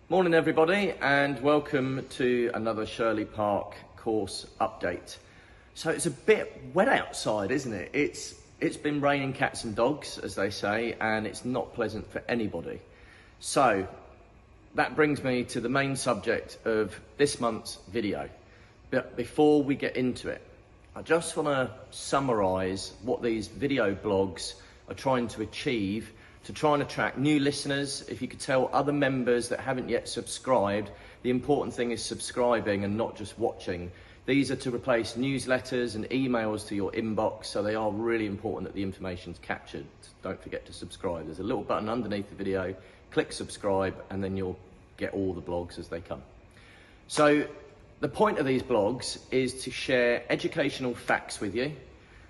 Morning everybody, and welcome to another Shirley Park course update. So it's a bit wet outside, isn't it? It's been raining cats and dogs, as they say, and it's not pleasant for anybody. So that brings me to the main subject of this month's video. But before we get into it, I just want to summarise what these video blogs are trying to achieve to try and attract new listeners. If you could tell other members that haven't yet subscribed, the important thing is subscribing and not just watching. These are to replace newsletters and emails to your inbox, so they are really important that the information's captured. Don't forget to subscribe. There's a little button underneath the video, click subscribe, and then you'll get all the blogs as they come. So the point of these blogs is to share educational facts with you,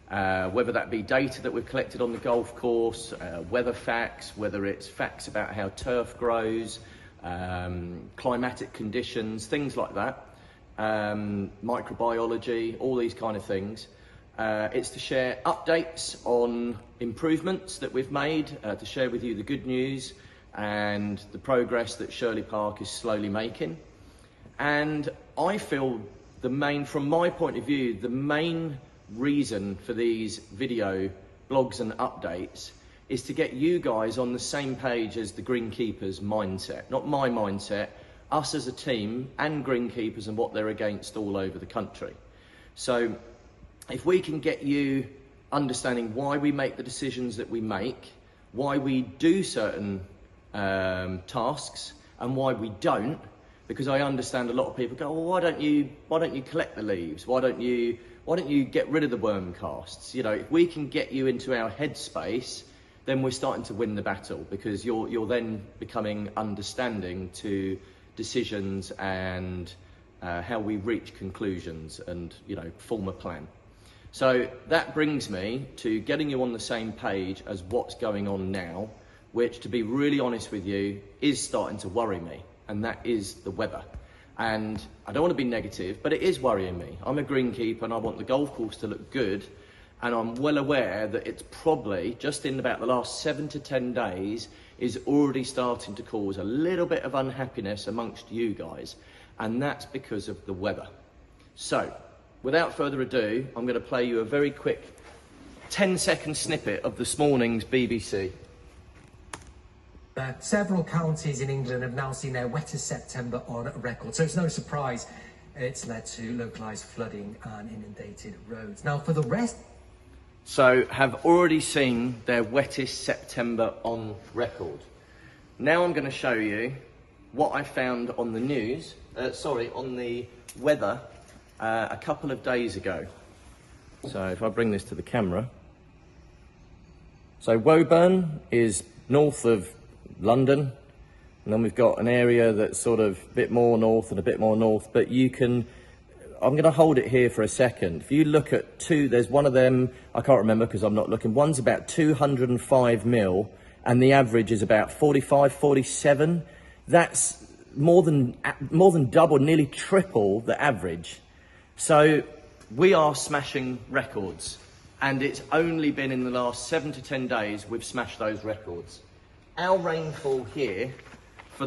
whether that be data that we've collected on the golf course, weather facts, whether it's facts about how turf grows, climatic conditions, things like that, microbiology, all these kind of things. It's to share updates on improvements that we've made, to share with you the good news and the progress that Shirley Park is slowly making. And I feel from my point of view, the main reason for these video blogs and updates is to get you guys on the same page as the greenkeepers mindset. Not my mindset, us as a team and greenkeepers and what they're against all over the country. So if we can get you understanding why we make the decisions that we make, why we do certain tasks and why we don't, because I understand a lot of people go, well, why don't you collect the leaves? Why don't you get rid of the worm casts? You know, if we can get you into our headspace, then we're starting to win the battle, because you're then becoming understanding to decisions and how we reach conclusions and, you know, form a plan. So that brings me to getting you on the same page as what's going on now, which, to be really honest with you, is starting to worry me, and that is the weather. And I don't want to be negative, but it is worrying me. I'm a greenkeeper and I want the golf course to look good. And I'm well aware that it's probably, just in about the last 7 to 10 days, is already starting to cause a little bit of unhappiness amongst you guys. And that's because of the weather. So, without further ado, I'm going to play you a very quick 10-second snippet of this morning's BBC. Several counties in England have now seen their wettest September on record, so it's no surprise it's led to localised flooding and inundated roads. Now, for the rest... So, have already seen their wettest September on record. Now I'm going to show you what I found on the news, on the weather a couple of days ago. So, if I bring this to the camera. So, Woburn is north of London, and then we've got an area that's sort of a bit more north and a bit more north, but I'm going to hold it here for a second. If you look at there's one of them, I can't remember because I'm not looking, one's about 205 mil and the average is about 45, 47. That's more than double, nearly triple the average. So we are smashing records, and it's only been in the last 7 to 10 days we've smashed those records. Our rainfall here for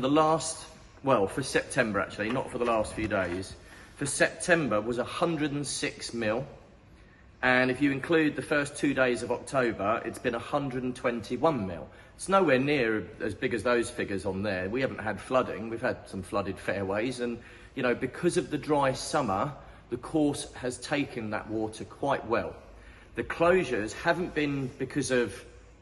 September actually, not for the last few days, for September was 106 mil. And if you include the first 2 days of October, it's been 121 mil. It's nowhere near as big as those figures on there. We haven't had flooding, we've had some flooded fairways. And, you know, because of the dry summer, the course has taken that water quite well. The closures haven't been because of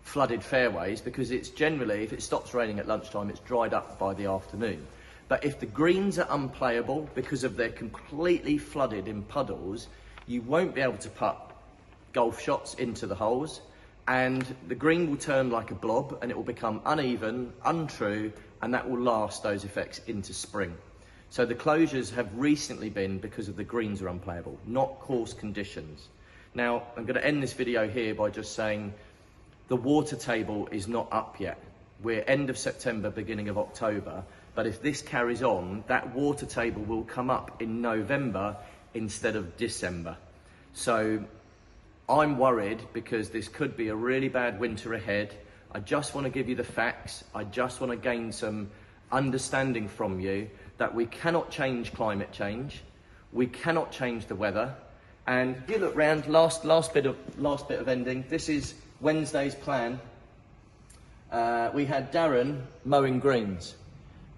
flooded fairways, because it's generally, if it stops raining at lunchtime, it's dried up by the afternoon. But if the greens are unplayable because of they're completely flooded in puddles, you won't be able to putt golf shots into the holes, and the green will turn like a blob and it will become uneven, untrue, and that will last those effects into spring. So the closures have recently been because of the greens are unplayable, not course conditions. Now, I'm going to end this video here by just saying the water table is not up yet. We're end of September, beginning of October, but if this carries on, that water table will come up in November instead of December. So I'm worried because this could be a really bad winter ahead. I just want to give you the facts. I just want to gain some understanding from you that we cannot change climate change, we cannot change the weather. And if you look round, last bit of ending, this is Wednesday's plan. We had Darren mowing greens.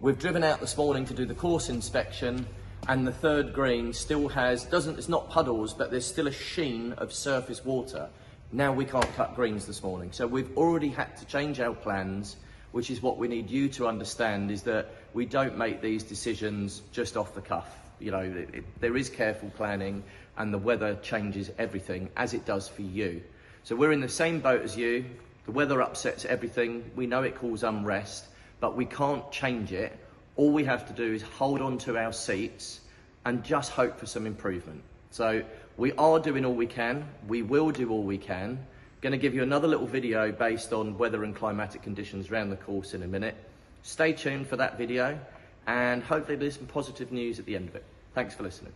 We've driven out this morning to do the course inspection, and the third green still has, it's not puddles, but there's still a sheen of surface water. Now we can't cut greens this morning. So we've already had to change our plans, which is what we need you to understand, is that we don't make these decisions just off the cuff. You know, there is careful planning, and the weather changes everything, as it does for you. So we're in the same boat as you. The weather upsets everything. We know it causes unrest, but we can't change it. All we have to do is hold on to our seats and just hope for some improvement. So we are doing all we can. We will do all we can. Going to give you another little video based on weather and climatic conditions around the course in a minute. Stay tuned for that video, and hopefully there's some positive news at the end of it. Thanks for listening.